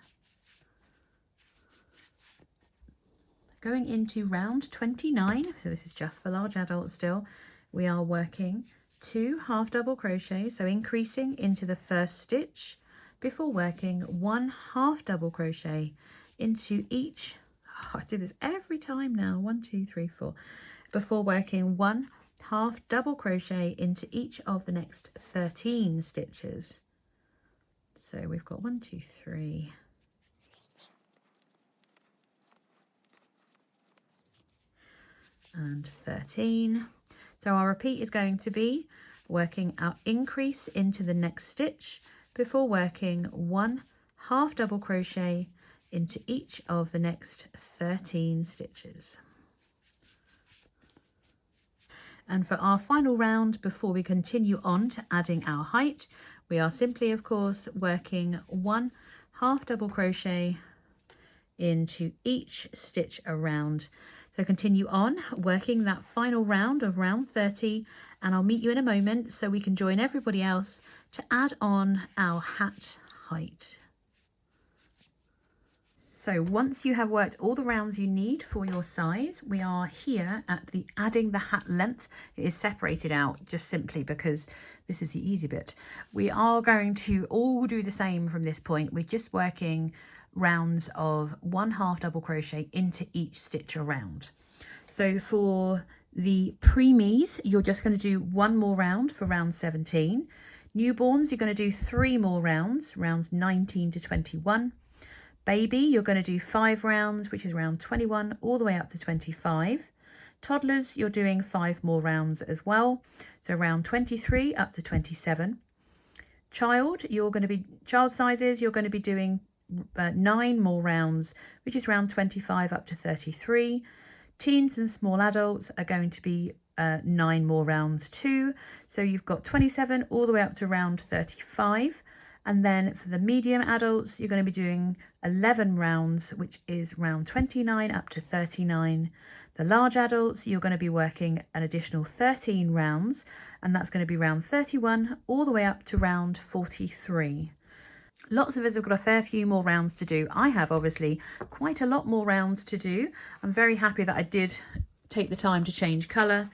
[SPEAKER 1] Going into round 29, so this is just for large adults still, we are working 2 half double crochets, so increasing into the first stitch before working 1 half double crochet into each, I do this every time now, 1, 2, 3, 4, before working 1 half double crochet into each of the next 13 stitches. So we've got 1, 2, 3. And 13. So our repeat is going to be working our increase into the next stitch before working 1 half double crochet into each of the next 13 stitches. And for our final round, before we continue on to adding our height, we are simply, of course, working 1 half double crochet into each stitch around. So continue on working that final round of round 30, and I'll meet you in a moment so we can join everybody else to add on our hat height. So once you have worked all the rounds you need for your size, we are here at the adding the hat length. It is separated out just simply because this is the easy bit. We are going to all do the same from this point. We're just working rounds of 1 half double crochet into each stitch around. So for the preemies, you're just going to do 1 more round for round 17. Newborns, you're going to do 3 more rounds, rounds 19 to 21. Baby, you're going to do 5 rounds, which is round 21 all the way up to 25. Toddlers, you're doing 5 more rounds as well, so round 23 up to 27. Child sizes, you're going to be doing 9 more rounds, which is round 25 up to 33. Teens and small adults are going to be 9 more rounds too, so you've got 27 all the way up to round 35. And then for the medium adults, you're going to be doing 11 rounds, which is round 29 up to 39. The large adults, you're going to be working an additional 13 rounds, and that's going to be round 31 all the way up to round 43. Lots of us have got a fair few more rounds to do. I have obviously quite a lot more rounds to do. I'm very happy that I did take the time to change colour.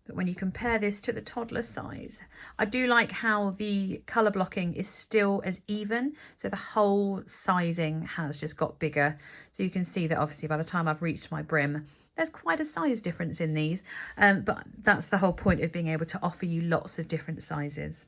[SPEAKER 1] But when you compare this to the toddler size, I do like how the colour blocking is still as even. So the whole sizing has just got bigger. So you can see that obviously by the time I've reached my brim, there's quite a size difference in these. But that's the whole point of being able to offer you lots of different sizes.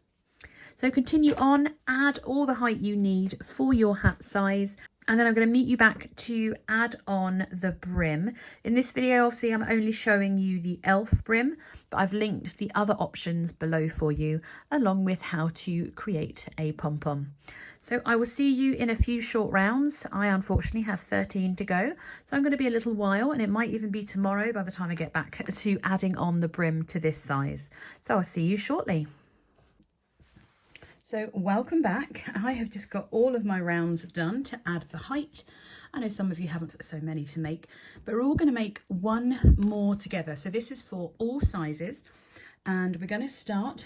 [SPEAKER 1] So continue on, add all the height you need for your hat size, and then I'm going to meet you back to add on the brim. In this video, obviously, I'm only showing you the Elf Brim, but I've linked the other options below for you, along with how to create a pom-pom. So I will see you in a few short rounds. I unfortunately have 13 to go, so I'm going to be a little while, and it might even be tomorrow by the time I get back to adding on the brim to this size. So I'll see you shortly. So welcome back. I have just got all of my rounds done to add the height. I know some of you haven't so many to make, but we're all going to make 1 more together. So this is for all sizes, and we're going to start,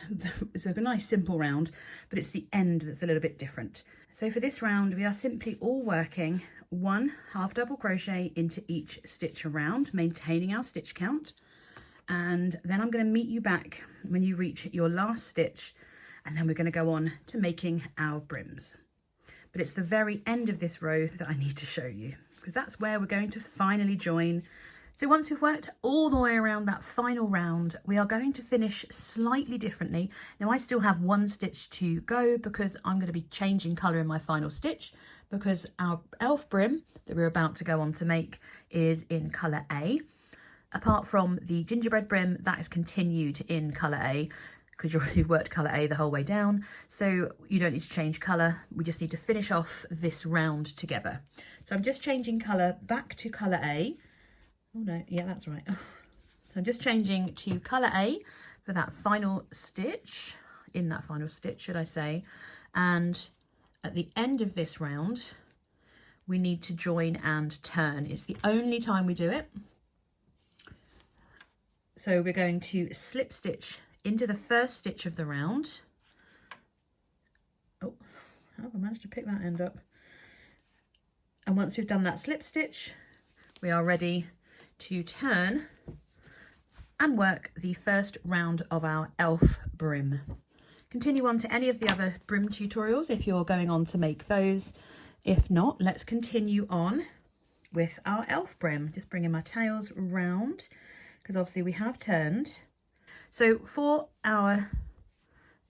[SPEAKER 1] it's a nice simple round, but it's the end that's a little bit different. So for this round, we are simply all working 1 half double crochet into each stitch around, maintaining our stitch count. And then I'm going to meet you back when you reach your last stitch, and then we're going to go on to making our brims. But it's the very end of this row that I need to show you, because that's where we're going to finally join. So once we've worked all the way around that final round, we are going to finish slightly differently. Now I still have 1 stitch to go because I'm going to be changing colour in my final stitch, because our elf brim that we're about to go on to make is in colour A. Apart from the gingerbread brim, that is continued in colour A, because you've worked colour A the whole way down, so you don't need to change colour. We just need to finish off this round together. So I'm just changing colour back to colour A. Oh no, yeah, that's right. So I'm just changing to colour A for that final stitch, in that final stitch, should I say. And at the end of this round, we need to join and turn. It's the only time we do it. So we're going to slip stitch into the first stitch of the round. Oh, how have I managed to pick that end up? And once we've done that slip stitch, we are ready to turn and work the first round of our elf brim. Continue on to any of the other brim tutorials if you're going on to make those. If not, let's continue on with our elf brim. Just bringing my tails round, because obviously we have turned. So for our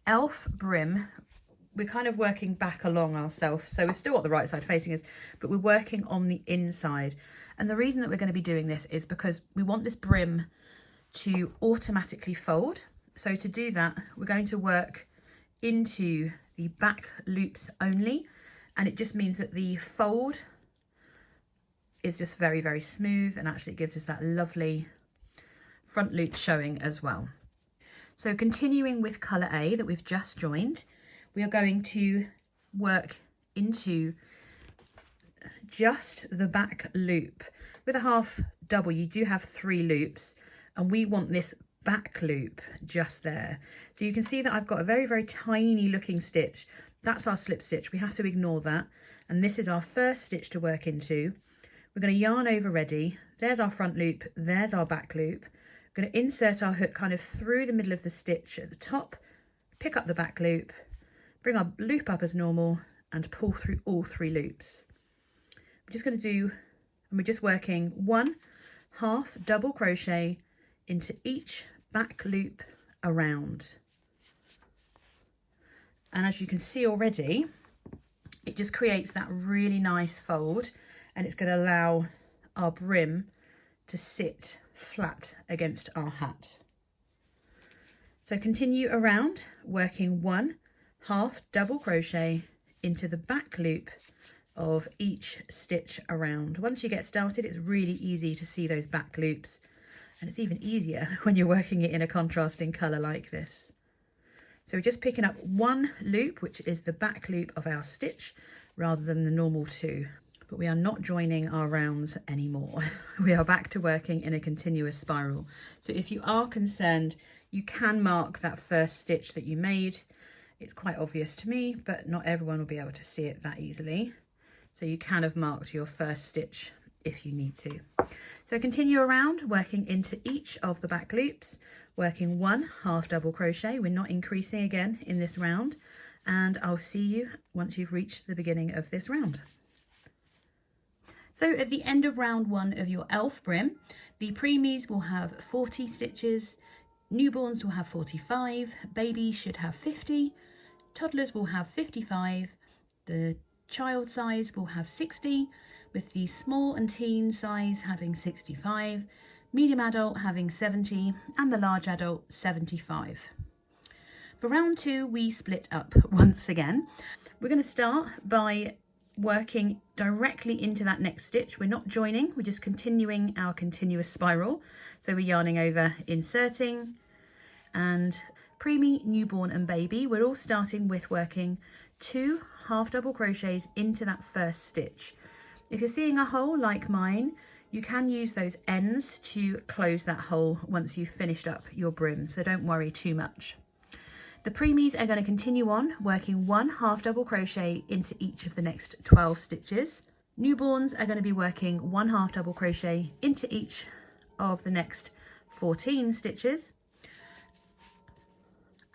[SPEAKER 1] elf brim, we're kind of working back along ourselves. So we've still got the right side facing us, but we're working on the inside. And the reason that we're going to be doing this is because we want this brim to automatically fold. So to do that, we're going to work into the back loops only. And it just means that the fold is just very, very smooth, and actually it gives us that lovely front loop showing as well. So continuing with colour A that we've just joined, we are going to work into just the back loop. With a half double, you do have 3 loops, and we want this back loop just there. So you can see that I've got a very, very tiny looking stitch. That's our slip stitch. We have to ignore that. And this is our first stitch to work into. We're going to yarn over ready. There's our front loop. There's our back loop. We're going to insert our hook kind of through the middle of the stitch at the top, pick up the back loop, bring our loop up as normal, and pull through all 3 loops. We're just going to do, and we're just working 1 half double crochet into each back loop around. And as you can see already, it just creates that really nice fold, and it's going to allow our brim to sit flat against our hat. So continue around, working 1 half double crochet into the back loop of each stitch around. Once you get started, it's really easy to see those back loops, and it's even easier when you're working it in a contrasting colour like this. So we're just picking up 1 loop, which is the back loop of our stitch, rather than the normal 2. But we are not joining our rounds anymore. We are back to working in a continuous spiral. So if you are concerned, you can mark that first stitch that you made. It's quite obvious to me, but not everyone will be able to see it that easily. So you can have marked your first stitch if you need to. So continue around, working into each of the back loops, working 1 half double crochet. We're not increasing again in this round, and I'll see you once you've reached the beginning of this round. So at the end of round 1 of your elf brim, the preemies will have 40 stitches, newborns will have 45, babies should have 50, toddlers will have 55, the child size will have 60, with the small and teen size having 65, medium adult having 70, and the large adult 75. For round 2, we split up once again. We're going to start by working directly into that next stitch. We're not joining, we're just continuing our continuous spiral. So we're yarning over, inserting, and preemie, newborn and baby, we're all starting with working 2 half double crochets into that first stitch. If you're seeing a hole like mine, you can use those ends to close that hole once you've finished up your brim, so don't worry too much. The preemies are going to continue on working 1 half double crochet into each of the next 12 stitches. Newborns are going to be working 1 half double crochet into each of the next 14 stitches.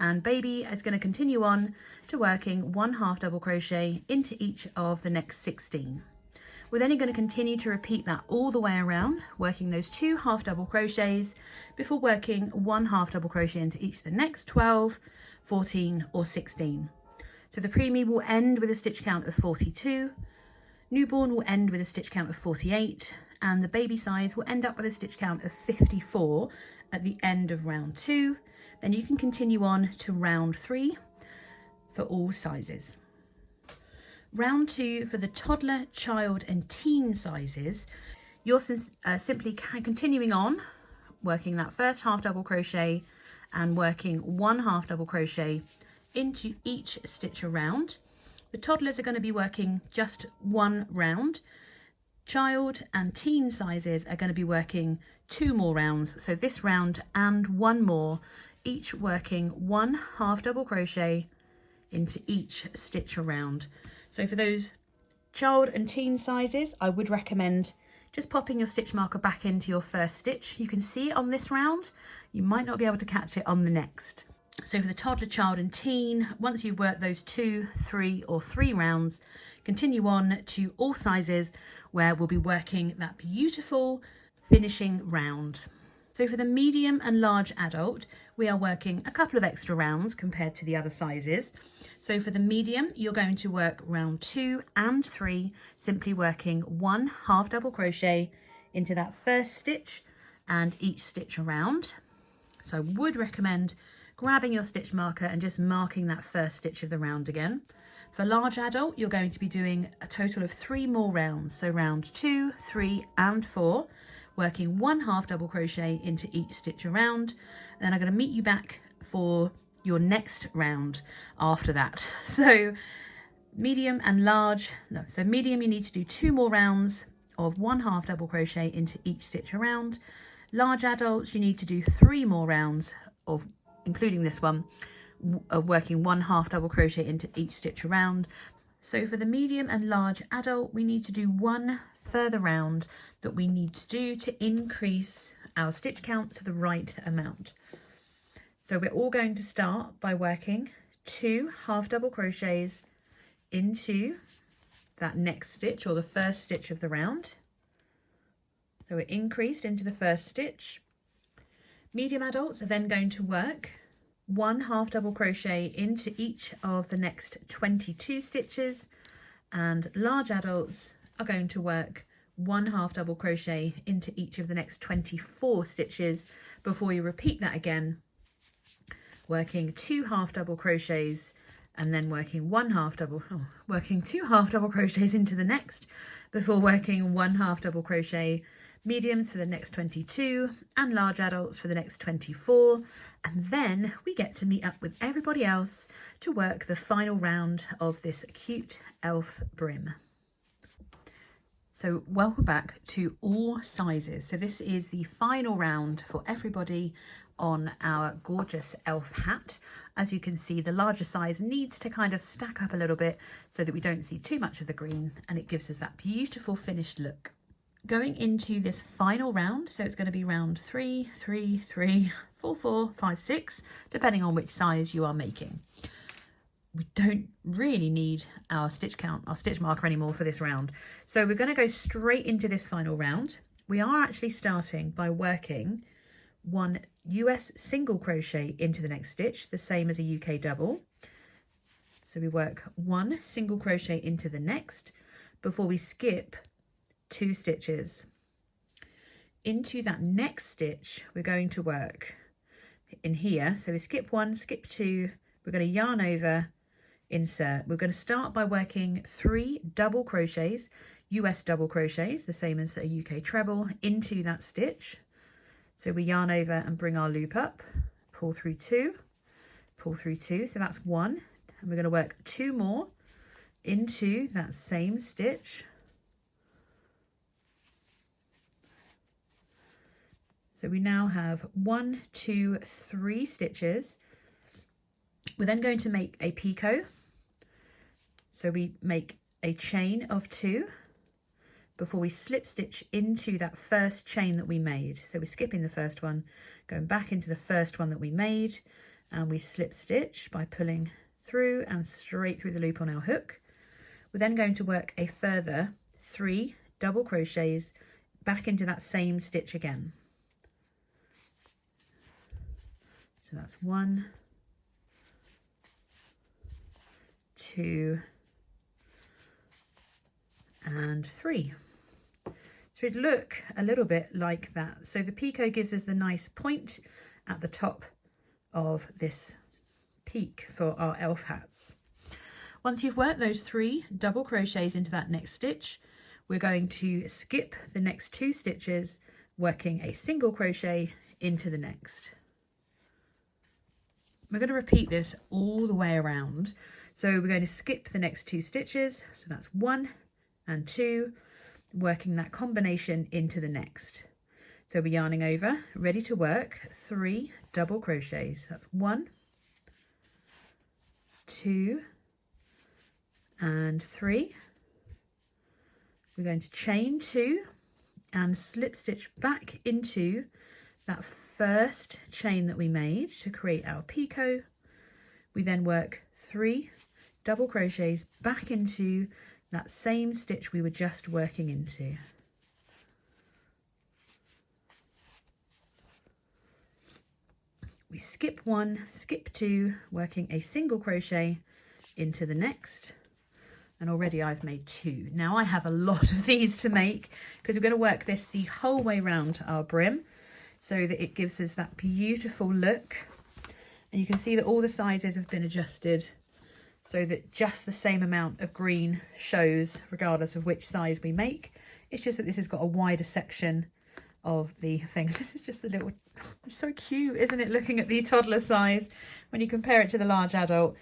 [SPEAKER 1] And baby is going to continue on to working 1 half double crochet into each of the next 16. We're then going to continue to repeat that all the way around, working those 2 half double crochets before working 1 half double crochet into each of the next 12, 14 or 16. So the preemie will end with a stitch count of 42, newborn will end with a stitch count of 48, and the baby size will end up with a stitch count of 54 at the end of round 2. Then you can continue on to round 3 for all sizes. Round 2 for the toddler, child and teen sizes, you're simply continuing on, working that first half double crochet and working 1 half double crochet into each stitch around. The toddlers are going to be working just 1 round. Child and teen sizes are going to be working 2 more rounds. So this round and 1 more, each working 1 half double crochet into each stitch around. So for those child and teen sizes, I would recommend just popping your stitch marker back into your first stitch. You can see it on this round, you might not be able to catch it on the next. So for the toddler, child and teen, once you've worked those 2, 3 or 3 rounds, continue on to all sizes where we'll be working that beautiful finishing round. So for the medium and large adult, we are working a couple of extra rounds compared to the other sizes. So for the medium, you're going to work round 2 and 3, simply working 1 half double crochet into that first stitch and each stitch around. So I would recommend grabbing your stitch marker and just marking that first stitch of the round again. For large adult, you're going to be doing a total of 3 more rounds. So round 2, 3 and 4, working 1 half double crochet into each stitch around. And then I'm going to meet you back for your next round after that. So medium and large, no, so medium you need to do 2 more rounds of 1 half double crochet into each stitch around. Large adults, you need to do 3 more rounds of, including this one, of working 1 half double crochet into each stitch around. So for the medium and large adult, we need to do 1 further round that we need to do to increase our stitch count to the right amount. So we're all going to start by working 2 half double crochets into that next stitch, or the first stitch of the round. So we're increased into the first stitch. Medium adults are then going to work 1 half double crochet into each of the next 22 stitches, and large adults are going to work 1 half double crochet into each of the next 24 stitches before you repeat that again, working 2 half double crochets and then working 2 half double crochets into the next before working 1 half double crochet. Mediums for the next 22 and large adults for the next 24, and then we get to meet up with everybody else to work the final round of this cute elf brim. So welcome back to all sizes. So this is the final round for everybody on our gorgeous elf hat. As you can see, the larger size needs to kind of stack up a little bit so that we don't see too much of the green, and it gives us that beautiful finished look. Going into this final round, so it's going to be round 3, 3, 3, 4, 4, 5, 6, depending on which size you are making. We don't really need our stitch count, our stitch marker anymore for this round. So we're going to go straight into this final round. We are actually starting by working 1 US single crochet into the next stitch, the same as a UK double. So we work 1 single crochet into the next before we skip 2 stitches. Into that next stitch we're going to work in here, so we skip 1, skip 2, we're going to yarn over, insert. We're going to start by working 3 double crochets, US double crochets, the same as a UK treble, into that stitch. So we yarn over and bring our loop up, pull through 2, so that's 1, and we're going to work 2 more into that same stitch. So we now have 1, 2, 3 stitches. We're then going to make a picot. So we make a chain of 2 before we slip stitch into that first chain that we made. So we're skipping the first one, going back into the first one that we made, and we slip stitch by pulling through and straight through the loop on our hook. We're then going to work a further 3 double crochets back into that same stitch again. So that's 1, 2, and 3. So it'd look a little bit like that. So the picot gives us the nice point at the top of this peak for our elf hats. Once you've worked those 3 double crochets into that next stitch, we're going to skip the next 2 stitches, working a single crochet into the next. We're going to repeat this all the way around. So we're going to skip the next 2 stitches. So that's 1 and 2, working that combination into the next. So we're yarning over, ready to work 3 double crochets. That's 1, 2, and 3. We're going to chain 2 and slip stitch back into that first chain that we made to create our picot. We then work 3 double crochets back into that same stitch we were just working into. we skip 1, skip 2, working a single crochet into the next. And already I've made 2. Now I have a lot of these to make because we're going to work this the whole way around our brim so that it gives us that beautiful look. And you can see that all the sizes have been adjusted so that just the same amount of green shows regardless of which size we make. It's just that this has got a wider section of the thing. This is just the little, it's so cute, isn't it? Looking at the toddler size, when you compare it to the large adult,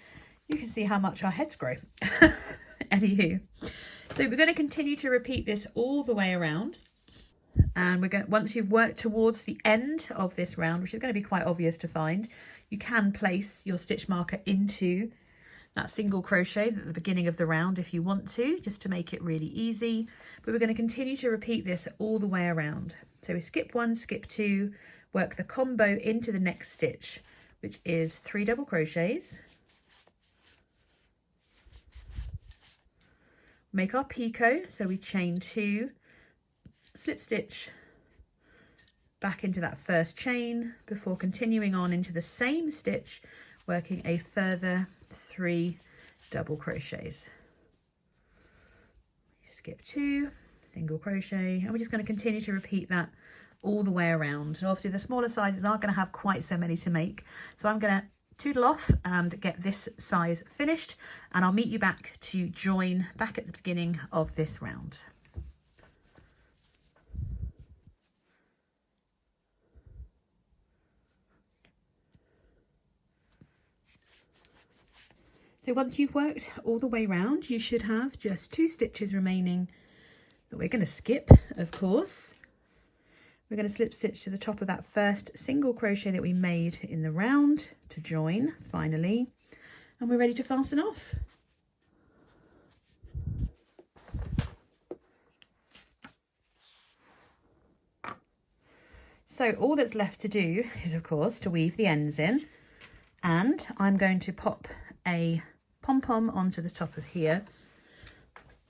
[SPEAKER 1] you can see how much our heads grow. Anywho, so we're going to continue to repeat this all the way around, and we're going, once you've worked towards the end of this round, which is going to be quite obvious to find, you can place your stitch marker into that single crochet at the beginning of the round if you want to, just to make it really easy. But we're going to continue to repeat this all the way around. So we skip 1, skip 2, work the combo into the next stitch, which is 3 double crochets. Make our picot, so we chain 2, slip stitch back into that first chain before continuing on into the same stitch, working a further 3 double crochets. Skip 2, single crochet, and we're just going to continue to repeat that all the way around. And obviously the smaller sizes aren't going to have quite so many to make, so I'm going to toodle off and get this size finished, and I'll meet you back to join back at the beginning of this round. So once you've worked all the way round, you should have just 2 stitches remaining that we're going to skip, of course. We're going to slip stitch to the top of that first single crochet that we made in the round to join finally, and we're ready to fasten off. So all that's left to do is, of course, to weave the ends in, and I'm going to pop a pom-pom onto the top of here.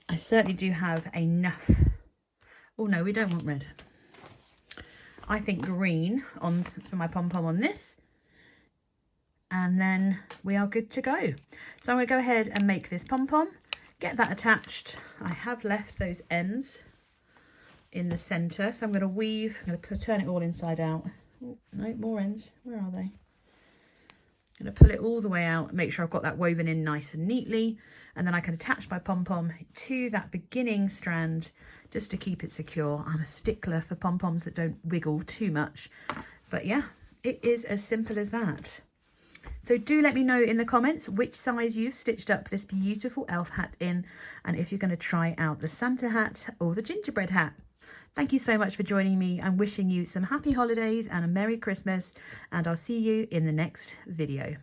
[SPEAKER 1] I certainly do have enough. Oh no, we don't want red. I think green on for my pom-pom on this, and then we are good to go. So I'm going to go ahead and make this pom-pom, get that attached. I have left those ends in the center, so I'm going to weave, I'm going to turn it all inside out. Oh, no, more ends, where are they? I'm going to pull it all the way out and make sure I've got that woven in nice and neatly, and then I can attach my pom-pom to that beginning strand just to keep it secure. I'm a stickler for pom-poms that don't wiggle too much, but yeah, it is as simple as that. So do let me know in the comments which size you've stitched up this beautiful elf hat in, and if you're going to try out the Santa hat or the gingerbread hat. Thank you so much for joining me. I'm wishing you some happy holidays and a Merry Christmas, and I'll see you in the next video.